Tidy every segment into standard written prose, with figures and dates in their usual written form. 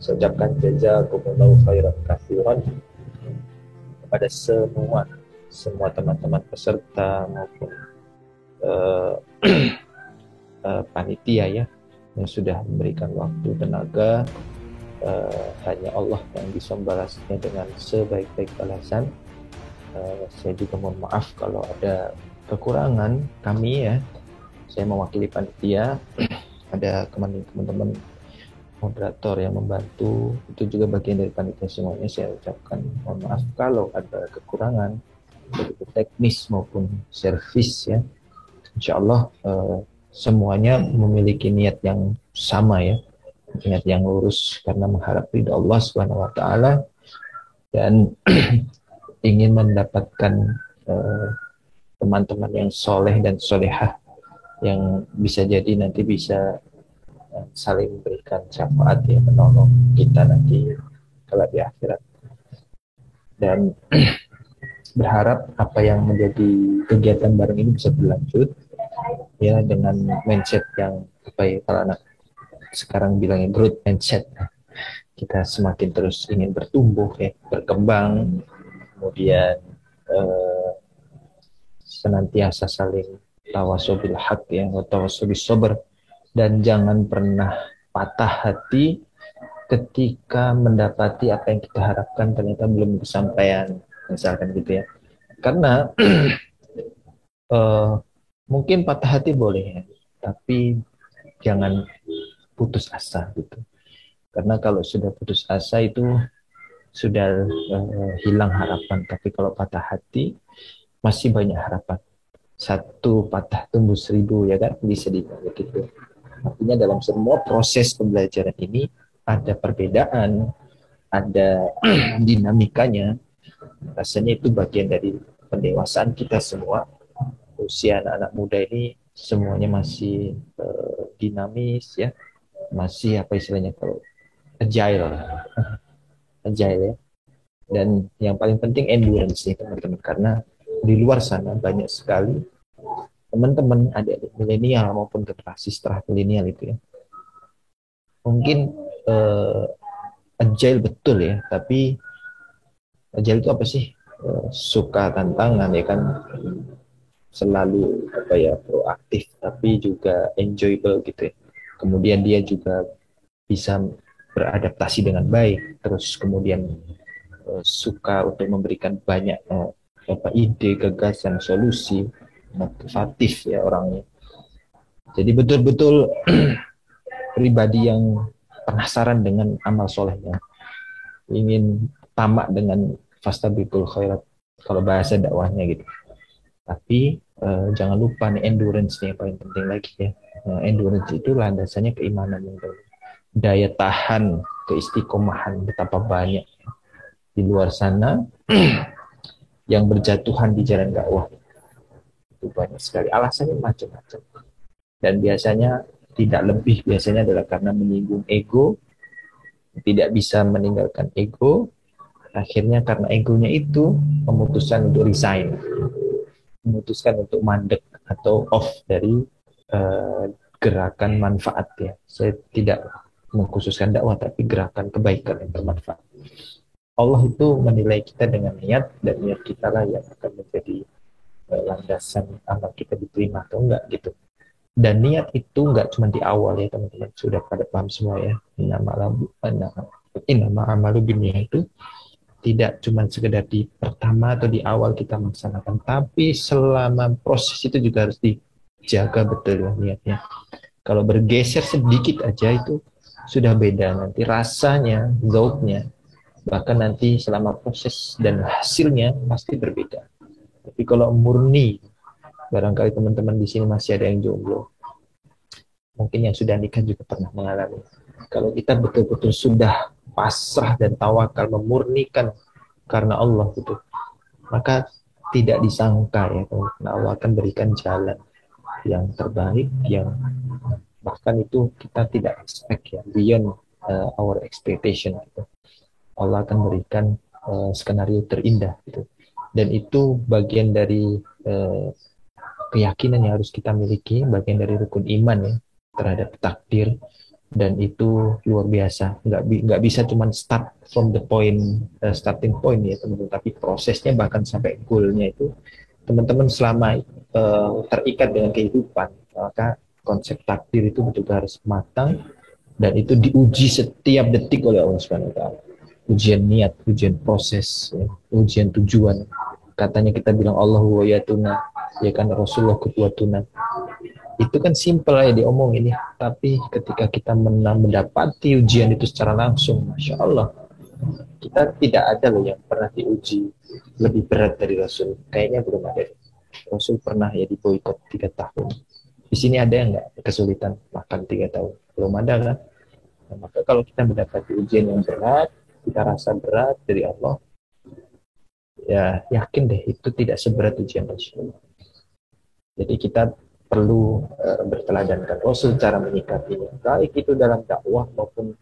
Saya ucapkan jazakumullahu khairan katsiran kepada semua teman-teman peserta maupun uh, panitia ya, yang sudah memberikan waktu, tenaga. Hanya Allah yang bisa membalasnya dengan sebaik-baik balasan. Saya juga mohon maaf kalau ada kekurangan kami ya. Saya mewakili panitia, ada teman-teman moderator yang membantu, itu juga bagian dari panitia semuanya. Saya ucapkan mohon maaf kalau ada kekurangan baik itu teknis maupun servis ya. Insya Allah semuanya memiliki niat yang sama ya, niat yang lurus karena mengharap ridha Allah Subhanahu Wa Taala dan ingin mendapatkan teman-teman yang soleh dan solehah yang bisa jadi nanti bisa saling memberikan syafaat ya, menolong kita nanti kalau di akhirat. Dan berharap apa yang menjadi kegiatan bareng ini bisa berlanjut ya, dengan mindset yang apa ya, kalau anak sekarang bilangnya growth mindset. Kita semakin terus ingin bertumbuh ya, berkembang, kemudian senantiasa saling tawasobil haq ya, tawasobil sober, dan jangan pernah patah hati ketika mendapati apa yang kita harapkan ternyata belum kesampaian, misalkan gitu ya. Karena mungkin patah hati boleh ya, tapi jangan putus asa gitu. Karena kalau sudah putus asa itu sudah hilang harapan. Tapi kalau patah hati masih banyak harapan. Satu patah tumbuh 1000 ya kan, bisa dibilang begitu. Artinya dalam semua proses pembelajaran ini ada perbedaan, ada dinamikanya. Rasanya itu bagian dari pendewasaan kita semua. Usia anak-anak muda ini semuanya masih dinamis ya, masih apa istilahnya kalau agile ya. Dan yang paling penting endurance nih teman-teman, karena di luar sana banyak sekali teman-teman adik-adik milenial maupun generasi setelah milenial itu ya, mungkin agile betul ya, tapi agile itu apa sih? Suka tantangan ya kan, selalu apa ya, proaktif tapi juga enjoyable gitu ya. Kemudian dia juga bisa beradaptasi dengan baik, terus kemudian suka untuk memberikan banyak ide, gagasan, solusi, motivatif ya orangnya. Jadi betul-betul pribadi yang penasaran dengan amal solehnya, ingin tamak dengan fastabiqul khairat kalau bahasa dakwahnya gitu. Tapi jangan lupa nih endurance nih yang paling penting lagi ya. Endurance itu landasannya keimanan yang daya tahan, keistiqomahan betapa banyak di luar sana yang berjatuhan di jalan dakwah. Itu banyak sekali, alasannya macam-macam. Dan biasanya tidak lebih, biasanya adalah karena menyinggung ego, tidak bisa meninggalkan ego, akhirnya karena egonya itu memutuskan untuk resign, memutuskan untuk mandek atau off dari gerakan manfaat ya. Saya tidak mengkhususkan dakwah, tapi gerakan kebaikan yang bermanfaat. Allah itu menilai kita dengan niat, dan niat kita lah yang akan menjadi landasan amal kita diterima atau enggak gitu. Dan niat itu enggak cuma di awal ya teman-teman, sudah pada paham semua ya. Innama amalu binniyah itu tidak cuma sekedar di pertama atau di awal kita melaksanakan, tapi selama proses itu juga harus dijaga betul ya niatnya. Kalau bergeser sedikit aja itu sudah beda nanti rasanya, zauknya, bahkan nanti selama proses dan hasilnya pasti berbeda. Tapi kalau murni, barangkali teman-teman di sini masih ada yang jomblo, mungkin yang sudah nikah juga pernah mengalami. Kalau kita betul-betul sudah pasrah dan tawakal, memurnikan karena Allah gitu, maka tidak disangka ya, karena Allah akan berikan jalan yang terbaik, yang bahkan itu kita tidak expect ya, beyond our expectation gitu. Allah akan berikan skenario terindah gitu. Dan itu bagian dari keyakinan yang harus kita miliki, bagian dari rukun iman ya terhadap takdir, dan itu luar biasa. Nggak bisa cuma start from the point, starting point ya teman-teman, tapi prosesnya bahkan sampai goalnya itu teman-teman selama terikat dengan kehidupan, maka konsep takdir itu betul-betul harus matang dan itu diuji setiap detik oleh Allah Subhanahu wa taala. Ujian niat, ujian proses, ya, ujian tujuan. Katanya kita bilang Allahu wa yatuna, ya kan Rasulullah kudwatuna. Itu kan simpel ya diomongin ya, tapi ketika kita mendapati ujian itu secara langsung, Masya Allah, kita tidak ada loh yang pernah diuji lebih berat dari Rasul. Kayaknya belum ada. Rasul pernah ya diboikot 3 tahun. Di sini ada yang nggak kesulitan makan 3 tahun? Belum ada kan? Nah, maka kalau kita mendapati ujian yang berat, kita rasa berat dari Allah, ya yakin deh itu tidak seberat ujian Rasul. Jadi kita perlu berteladankan Rasul cara menyikapinya, baik itu dalam dakwah maupun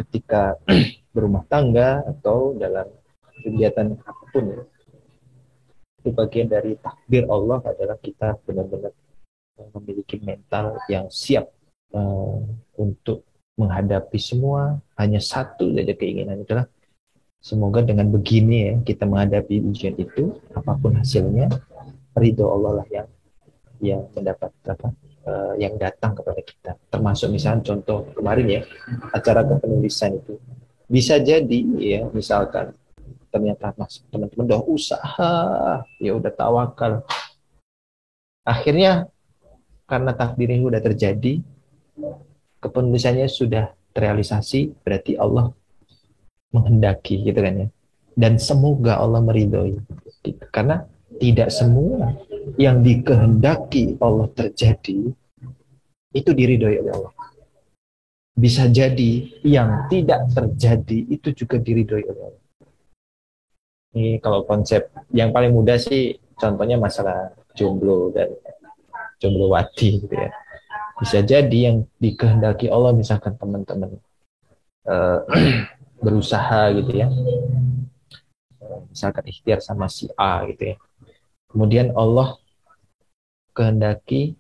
ketika berumah tangga atau dalam kegiatan apapun. Ya. Itu bagian dari takdir Allah adalah kita benar-benar memiliki mental yang siap untuk menghadapi semua. Hanya satu saja keinginan, itulah semoga dengan begini ya kita menghadapi ujian itu, apapun hasilnya, ridho Allah lah yang mendapat yang datang kepada kita. Termasuk misalnya contoh kemarin ya, acara kepenulisan itu bisa jadi ya, misalkan ternyata teman-teman udah usaha, ya udah tawakal, akhirnya karena takdirnya sudah terjadi, kepenulisannya sudah terrealisasi, berarti Allah menghendaki gitu kan ya. Dan semoga Allah meridhoi gitu. Karena tidak semua yang dikehendaki Allah terjadi itu diridhoi oleh Allah. Bisa jadi yang tidak terjadi itu juga diridhoi oleh Allah. Ini kalau konsep yang paling mudah sih contohnya masalah jomblo dan jomblowati gitu ya. Bisa jadi yang dikehendaki Allah misalkan teman-teman uh, berusaha gitu ya, misalkan ikhtiar sama si A gitu ya, kemudian Allah kehendaki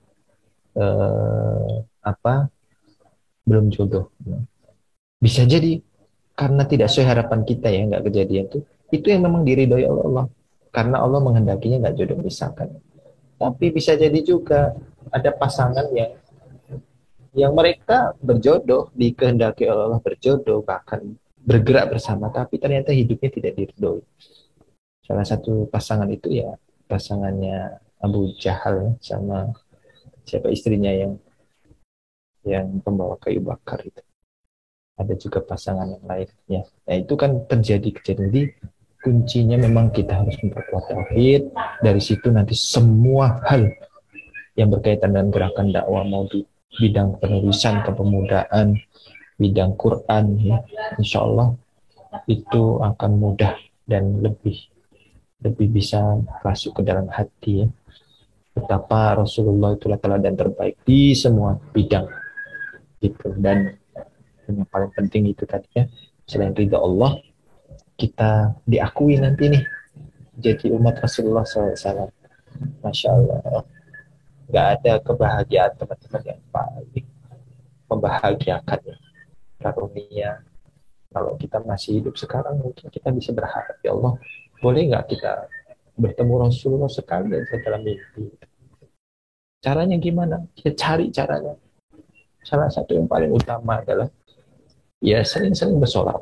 apa belum jodoh, bisa jadi karena tidak sesuai harapan kita ya nggak kejadian tuh, itu yang memang diridhoi oleh Allah karena Allah menghendakinya nggak jodoh misalkan. Tapi bisa jadi juga ada pasangan yang mereka berjodoh, dikehendaki oleh Allah berjodoh, bahkan bergerak bersama, tapi ternyata hidupnya tidak diridhoi. Salah satu pasangan itu ya pasangannya Abu Jahal sama siapa istrinya yang pembawa kayu bakar itu. Ada juga pasangan yang lain ya. Nah, itu kan terjadi kejadian. Jadi kuncinya memang kita harus memperkuat tauhid. Dari situ nanti semua hal yang berkaitan dengan gerakan dakwah, mau di bidang penulisan, kepemudaan, bidang Quran ya, insya Allah itu akan mudah dan lebih bisa masuk ke dalam hati ya. Betapa Rasulullah itulah teladan terbaik di semua bidang gitu. Dan yang paling penting itu tadi ya, selain ridha Allah, kita diakui nanti nih jadi umat Rasulullah SAW. Masya Allah, nggak ada kebahagiaan teman-teman yang paling membahagiakan ya, karunia. Kalau kita masih hidup sekarang, mungkin kita bisa berharap, ya Allah, boleh nggak kita bertemu Rasulullah sekali aja dalam mimpi? Caranya gimana? Kita cari caranya. Salah satu yang paling utama adalah ya sering-sering bersolat,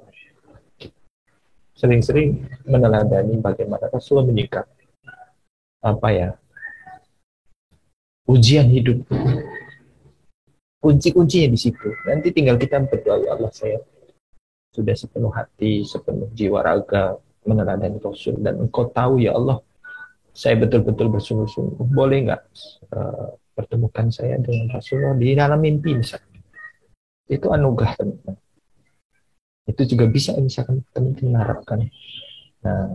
sering-sering meneladani bagaimana Rasulullah menyikapi apa ya ujian hidup. Kunci-kuncinya di situ. Nanti tinggal kita berdoa, ya Allah, saya sudah sepenuh hati, sepenuh jiwa raga meneladani Rasul, dan Engkau tahu ya Allah, saya betul-betul bersungguh-sungguh. Boleh nggak pertemukan saya dengan Rasulullah di dalam mimpi misalnya? Itu anugerah teman-teman. Itu juga bisa misalkan teman-teman harapkan. Nah,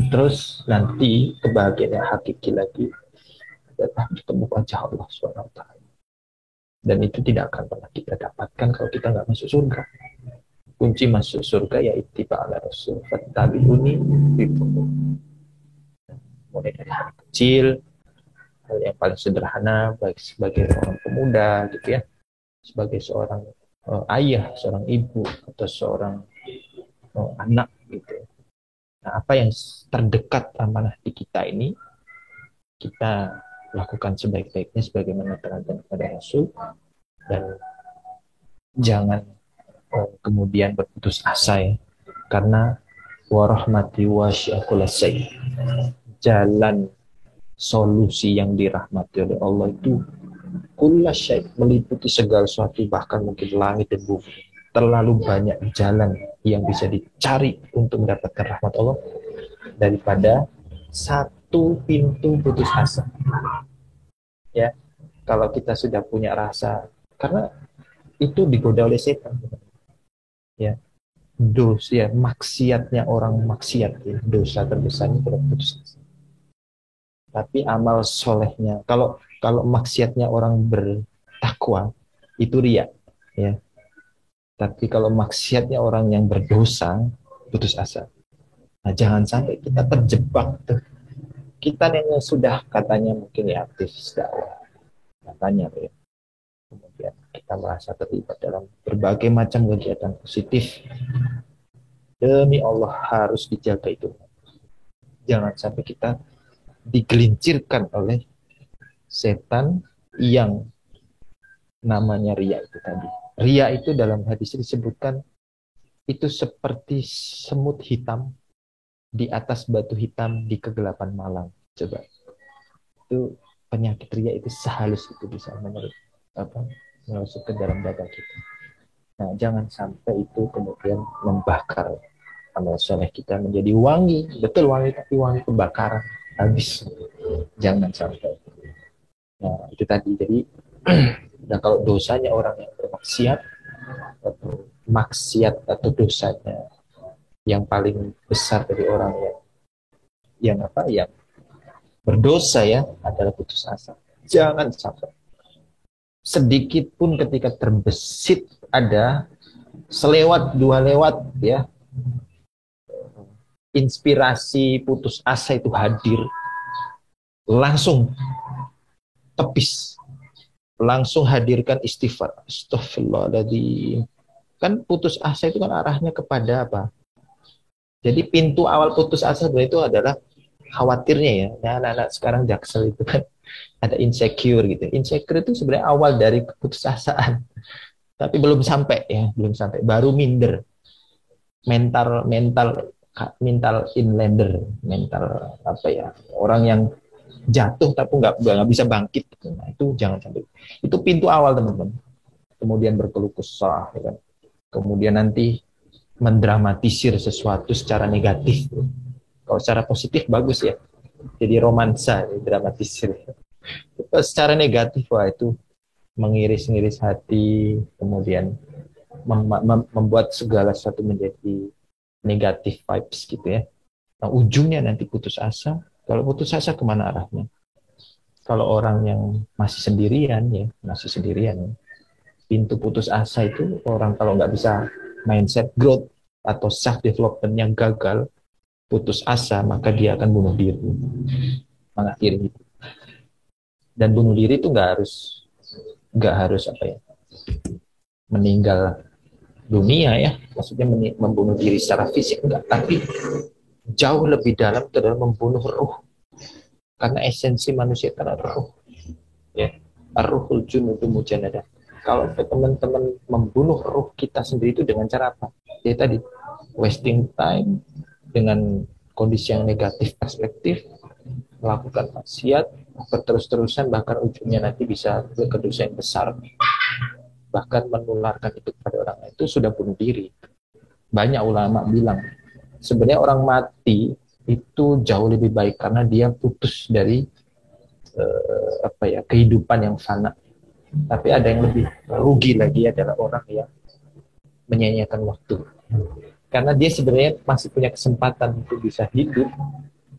terus nanti kebahagiaan yang hakiki lagi adalah bertemu wajah Allah SWT. Dan itu tidak akan pernah kita dapatkan kalau kita nggak masuk surga. Kunci masuk surga ya ittiba ala Rasul. Fattabi'uni yuhibbukum. Mulai dari hal kecil, hal yang paling sederhana, baik sebagai orang pemuda gitu ya, sebagai seorang ayah, seorang ibu, atau seorang anak gitu. Nah, apa yang terdekat amanah di kita ini kita lakukan sebaik-baiknya sebagaimana teladan kepada Rasul, dan jangan kemudian berputus asa ya, karena warahmati wasi'akulasai, jalan solusi yang dirahmati oleh Allah itu kullasyai, meliputi segala sesuatu, bahkan mungkin langit dan bumi. Terlalu banyak jalan yang bisa dicari untuk mendapatkan rahmat Allah daripada satu pintu putus asa. Ya, kalau kita sudah punya rasa, karena itu digoda oleh setan. Ya, dosa, ya, maksiatnya orang maksiat, ya, dosa terbesarnya adalah putus asa. Tapi amal solehnya, kalau maksiatnya orang bertakwa itu riya, ya. Tapi kalau maksiatnya orang yang berdosa putus asa. Nah, jangan sampai kita terjebak tuh. Kita yang sudah katanya mungkin ya aktivis dakwah, katanya ya. Kemudian kita merasa terlibat dalam berbagai macam kegiatan positif. Demi Allah harus dijaga itu. Jangan sampai kita digelincirkan oleh setan yang namanya ria itu tadi. Ria itu dalam hadis disebutkan itu seperti semut hitam di atas batu hitam di kegelapan malam. Coba. Itu penyakit ria itu sehalus itu bisa masuk ke dalam dada kita. Nah, jangan sampai itu kemudian membakar amal soleh kita menjadi wangi. Betul wangi, tapi wangi kebakaran. Habis. Jangan sampai. Nah, itu tadi. Jadi, nah kalau dosanya orang yang bermaksiat, atau maksiat atau dosanya yang paling besar dari orang yang berdosa ya adalah putus asa. Jangan sampai sedikit pun ketika terbesit ada selewat dua lewat ya inspirasi putus asa itu hadir, langsung tepis, langsung hadirkan istighfar. Astagfirullahaladzim. Kan putus asa itu kan arahnya kepada apa? Jadi pintu awal putus asa itu adalah khawatirnya ya. Nah, anak-anak sekarang Jaksel itu kan ada insecure gitu. Insecure itu sebenarnya awal dari keputusasaan. Tapi belum sampai ya, belum sampai. Baru minder. Mental inlander, mental apa ya? Orang yang jatuh tapi nggak bisa bangkit. Nah, itu jangan sampai. Itu pintu awal teman-teman. Kemudian berkeluh kesah, ya kan? Kemudian nanti mendramatisir sesuatu secara negatif. Kalau secara positif bagus ya. Jadi romansa, dramatisir. Secara negatif, wah itu mengiris-ngiris hati, kemudian membuat segala sesuatu menjadi negatif vibes gitu ya. Nah, ujungnya nanti putus asa. Kalau putus asa kemana arahnya? Kalau orang yang masih sendirian ya, pintu putus asa itu orang kalau nggak bisa mindset growth atau self development yang gagal, putus asa, maka dia akan bunuh diri, mengakhiri hidup. Dan bunuh diri itu nggak harus apa ya, meninggal dunia ya, maksudnya membunuh diri secara fisik enggak, tapi jauh lebih dalam itu adalah membunuh ruh, karena esensi manusia itu adalah ruh ya, ar-ruhul junudu mujannada. Kalau teman-teman membunuh ruh kita sendiri itu dengan cara apa? Ya tadi, wasting time dengan kondisi yang negatif perspektif, melakukan maksiat berterus-terusan, bahkan ujungnya nanti bisa ke dosa yang besar, bahkan menularkan itu kepada orang lain, itu sudah bunuh diri. Banyak ulama bilang sebenarnya orang mati itu jauh lebih baik karena dia putus dari kehidupan yang fana. Tapi ada yang lebih rugi lagi adalah orang yang menyia-nyiakan waktu, karena dia sebenarnya masih punya kesempatan untuk bisa hidup,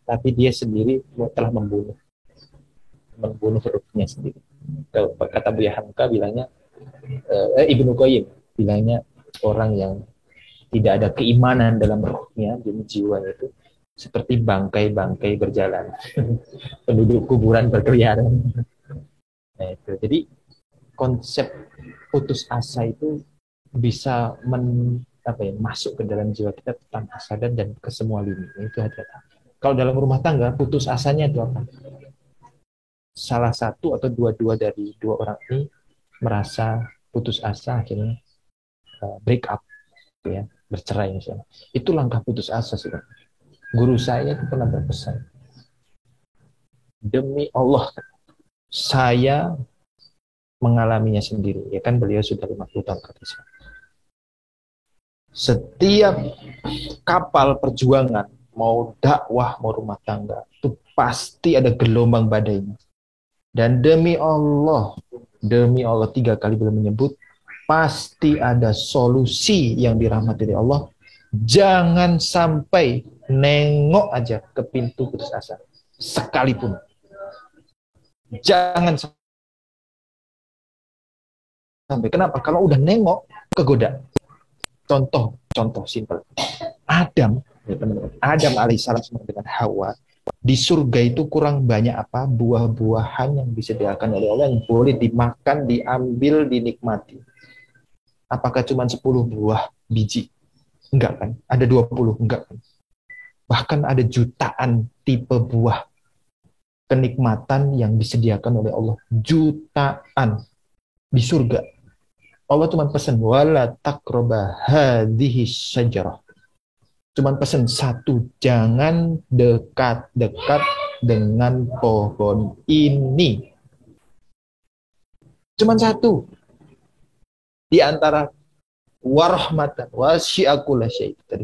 tapi dia sendiri telah membunuh ruhnya sendiri. Kalau kata Buya Hamka bilangnya, Ibnu Qayyim bilangnya, orang yang tidak ada keimanan dalam ruhnya, di jiwanya itu seperti bangkai-bangkai berjalan, penduduk kuburan berkeliaran. Nah, itu. Jadi konsep putus asa itu bisa masuk ke dalam jiwa kita tanpa sadar dan ke semua lini. Itu hati-hati. Kalau dalam rumah tangga, putus asanya itu apa? Salah satu atau dua-dua dari dua orang ini merasa putus asa, akhirnya break up, ya, bercerai misalnya. Itu langkah putus asa sih. Guru saya itu pernah berpesan, demi Allah, saya mengalaminya sendiri. Ya kan beliau sudah 50 tahun kerja. Setiap kapal perjuangan, mau dakwah, mau rumah tangga, itu pasti ada gelombang badainya. Dan demi Allah 3 kali beliau menyebut, pasti ada solusi yang dirahmati oleh Allah. Jangan sampai nengok aja ke pintu putus asa sekalipun. Jangan sampai. Kenapa? Kalau udah nengok, kegoda. Contoh simpel. Adam, ya teman-teman, Adam alaihissalam dengan Hawa di surga itu kurang banyak apa? Buah-buahan yang disediakan oleh Allah yang boleh dimakan, diambil, dinikmati. Apakah cuma 10 buah biji? Enggak kan? Ada 20? Enggak kan? Bahkan ada jutaan tipe buah kenikmatan yang disediakan oleh Allah. Jutaan di surga. Allah cuma pesan, wala taqraba hadhihi syajarah. Cuma pesan satu, jangan dekat-dekat dengan pohon ini. Cuma satu. Di antara warahmatan wasyi'akulah syait tadi.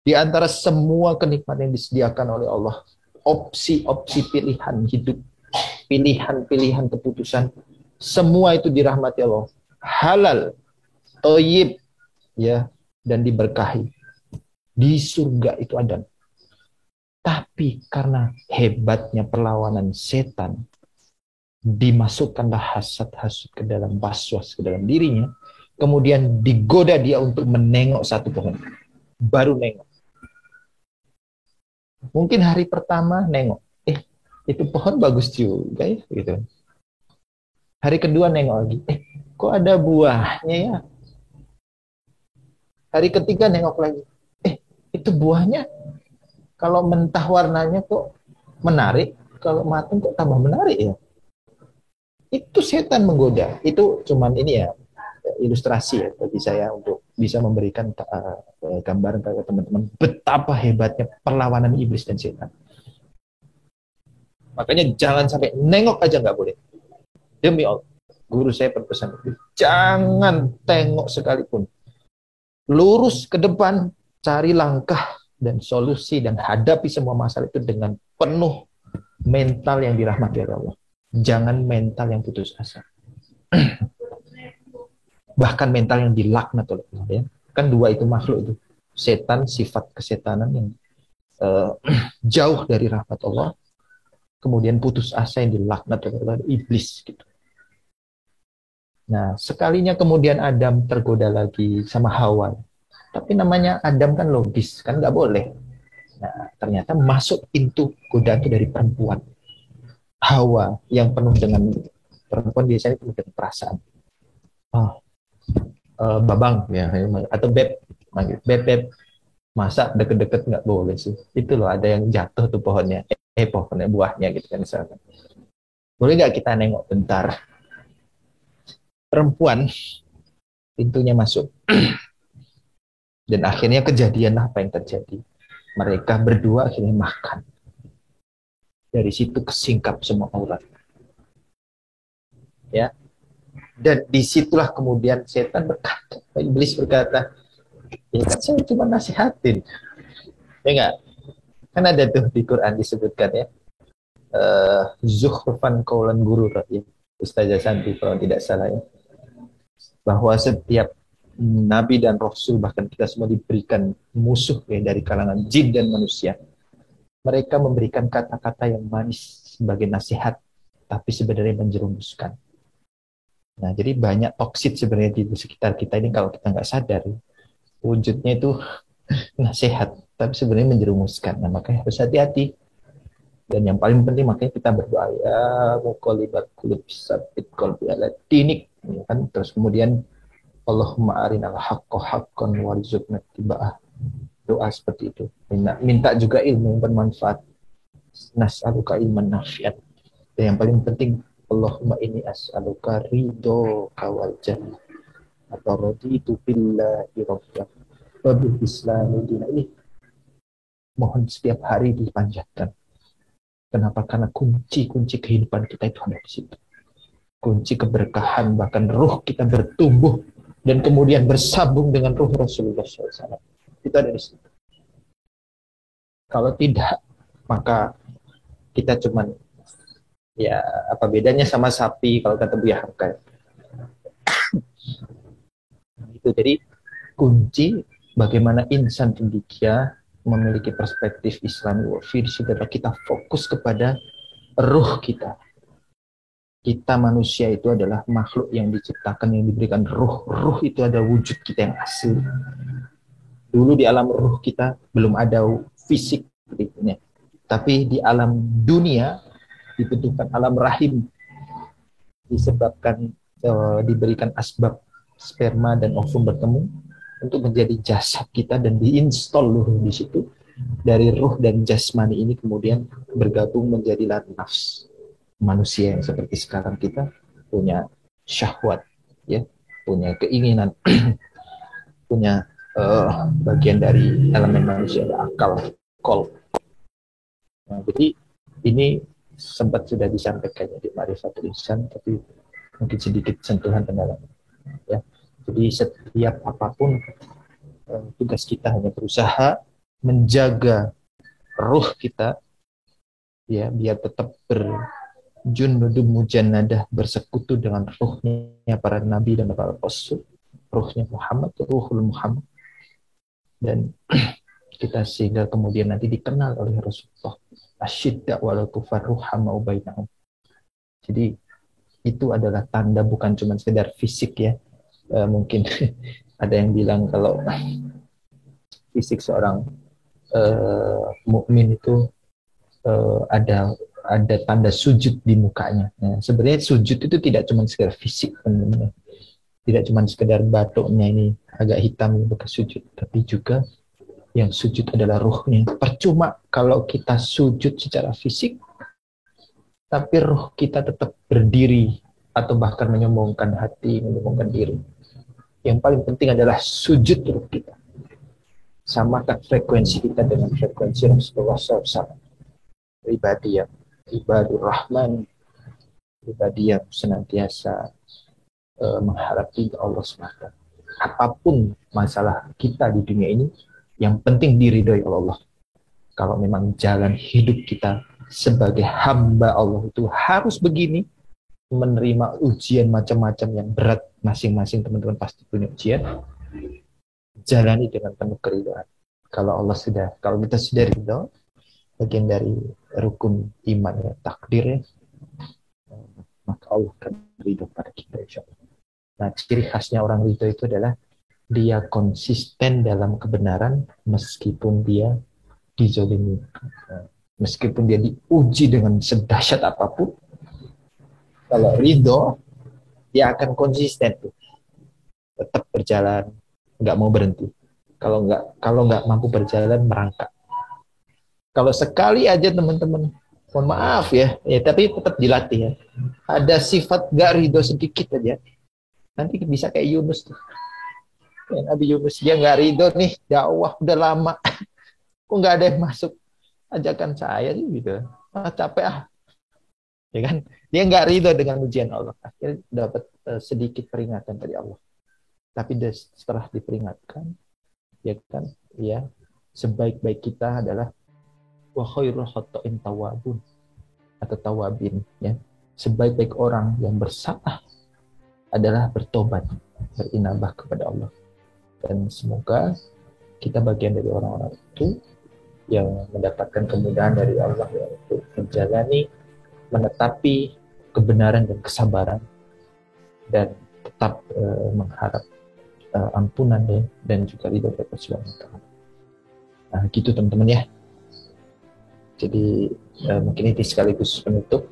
Di antara semua kenikmatan yang disediakan oleh Allah, opsi-opsi pilihan hidup, pilihan-pilihan keputusan, semua itu dirahmati Allah. Halal, thayyib, ya, dan diberkahi. Di surga itu ada. Tapi karena hebatnya perlawanan setan, dimasukkanlah hasad-hasud ke dalam waswas ke dalam dirinya, kemudian digoda dia untuk menengok satu pohon. Baru nengok. Mungkin hari pertama nengok, itu pohon bagus juga ya, gitu. Hari kedua nengok lagi, kok ada buahnya ya? Hari ketiga nengok lagi, itu buahnya kalau mentah warnanya kok menarik, kalau matang kok tambah menarik ya. Itu setan menggoda. Itu cuman ini ya, ilustrasi ya bagi saya untuk bisa memberikan gambaran kepada teman-teman betapa hebatnya perlawanan iblis dan setan. Makanya jangan sampai nengok aja nggak boleh. Demi Allah, guru saya berpesan, jangan tengok sekalipun. Lurus ke depan, cari langkah dan solusi dan hadapi semua masalah itu dengan penuh mental yang dirahmati oleh Allah. Jangan mental yang putus asa. Bahkan mental yang dilaknat oleh Allah, ya. Kan dua itu makhluk itu. Setan, sifat kesetanan yang jauh dari rahmat Allah. Kemudian putus asa yang dilaknat oleh Allah, iblis gitu. Nah, sekalinya kemudian Adam tergoda lagi sama Hawa. Tapi namanya Adam kan logis, kan nggak boleh. Nah, ternyata masuk pintu godaan itu dari perempuan. Hawa yang penuh dengan, perempuan biasanya penuh dengan perasaan. Babang ya, atau beb, beb, masa deket-deket nggak boleh sih. Itu loh, ada yang jatuh tuh pohonnya, pohonnya buahnya gitu kan misalkan. Boleh nggak kita nengok bentar? Perempuan pintunya masuk dan akhirnya kejadian apa yang terjadi, mereka berdua akhirnya makan. Dari situ kesingkap semua aurat, ya. Dan disitulah kemudian setan berkata, iblis berkata, ya kan saya cuma nasihatin, ya enggak, kan ada tuh di Quran disebutkan ya, zukhrufan qaulan gurura, ya, Ustazah Santi kalau tidak salah ya, bahwa setiap nabi dan rasul, bahkan kita semua diberikan musuh ya, dari kalangan jin dan manusia. Mereka memberikan kata-kata yang manis sebagai nasihat, tapi sebenarnya menjerumuskan. Nah, jadi banyak toksit sebenarnya di sekitar kita ini kalau kita nggak sadar. Wujudnya itu nasihat, tapi sebenarnya menjerumuskan. Nah, makanya harus hati-hati. Dan yang paling penting makanya kita berdoa, ya muqallibal qulub tsabbit qalbi ala dinik. kan. Terus kemudian Allahumma arinal haqqo haqqan warzuqna ittiba'ah. Doa seperti itu. Minta juga ilmu yang bermanfaat. Nas'aluka ilman nafi'an. Dan yang paling penting, Allahumma inni as'aluka ridho kawal jannah. Atau raditu billahi rabban wa bil islami dina. Ini mohon setiap hari dipanjatkan. Kenapa? Karena kunci-kunci kehidupan kita itu ada di situ. Kunci keberkahan, bahkan ruh kita bertumbuh dan kemudian bersambung dengan ruh Rasulullah SAW. Itu ada di situ. Kalau tidak, maka kita cuman, ya apa bedanya sama sapi kalau kata Buya Hamka. Itu jadi kunci bagaimana insan cendekia memiliki perspektif Islami wa firsi adalah kita fokus kepada ruh kita. Kita manusia itu adalah makhluk yang diciptakan, yang diberikan ruh. Ruh itu ada wujud kita yang asli. Dulu di alam ruh kita belum ada fisik berikutnya. Tapi di alam dunia dibentukkan alam rahim disebabkan diberikan asbab sperma dan ovum bertemu untuk menjadi jasad kita dan diinstal ruh di situ. Dari ruh dan jasmani ini kemudian bergabung menjadi nafs. Manusia yang seperti sekarang kita punya syahwat, ya, punya keinginan, punya bagian dari elemen manusia ada akal, kol. Nah, jadi ini sempat sudah disampaikan di Ma'rifatul Ihsan, tapi mungkin sedikit sentuhan mendalam. Ya, jadi setiap apapun tugas kita hanya berusaha menjaga ruh kita, ya, biar tetap junudum mujannadah, bersekutu dengan ruhnya para nabi dan para rasul, ruhnya Muhammad, ruhul Muhammad, dan kita sehingga kemudian nanti dikenal oleh Rasulullah asyidda wal kufar ruhamau bainahum. Jadi itu adalah tanda bukan cuma sekedar fisik, ya. Mungkin ada yang bilang kalau fisik seorang mukmin itu ada tanda sujud di mukanya. Nah, sebenarnya sujud itu tidak cuma sekedar fisik, teman-teman. Tidak cuma sekedar batuknya ini agak hitam bekas sujud, tapi juga yang sujud adalah ruhnya. Percuma kalau kita sujud secara fisik, tapi ruh kita tetap berdiri atau bahkan menyombongkan hati, menyombongkan diri. Yang paling penting adalah sujud ruh kita. Samakan frekuensi kita dengan frekuensi Rasulullah SAW. Pribadi yang ibadur rahman, pribadi yang senantiasa mengharap ridha Allah SWT. Apapun masalah kita di dunia ini, yang penting diridhoi oleh Allah. Kalau memang jalan hidup kita sebagai hamba Allah itu harus begini, menerima ujian macam-macam yang berat, masing-masing teman-teman pasti punya ujian, jalani dengan penuh keridhaan. Kalau kita sudah ridho, bagian dari rukun iman, ya, takdir, ya, maka Allah akan ridho pada kita, insya Allah. Nah, ciri khasnya orang ridho itu adalah dia konsisten dalam kebenaran meskipun dia dizolimi, meskipun dia diuji dengan sedahsyat apapun. Kalau ridho, dia akan konsisten tuh, tetap berjalan, nggak mau berhenti. Kalau nggak mampu berjalan, merangkak. Kalau sekali aja teman-teman, mohon maaf ya, tapi tetap dilatih, ya. Ada sifat nggak ridho sedikit aja, nanti bisa kayak Yunus tuh. Ya, Nabi Yunus, dia nggak ridho nih, dakwah udah lama, kok nggak ada yang masuk ajakan saya sih gitu. Capek ya kan? Dia nggak ridho dengan ujian Allah, akhirnya dapat sedikit peringatan dari Allah. Tapi setelah diperingatkan, ya kan, ya, sebaik-baik kita adalah wa khairul khata'in tawabun atau tawabin, ya. Sebaik-baik orang yang bersalah adalah bertobat, berinabah kepada Allah. Dan semoga kita bagian dari orang-orang itu yang mendapatkan kemudahan dari Allah, ya, untuk menjalani, menetapi kebenaran dan kesabaran, dan tetap mengharap ampunan, ya, dan juga ridho dari Allah Subhanahu wa Ta'ala. Nah, gitu teman-teman, ya. Jadi mungkin ini sekaligus penutup.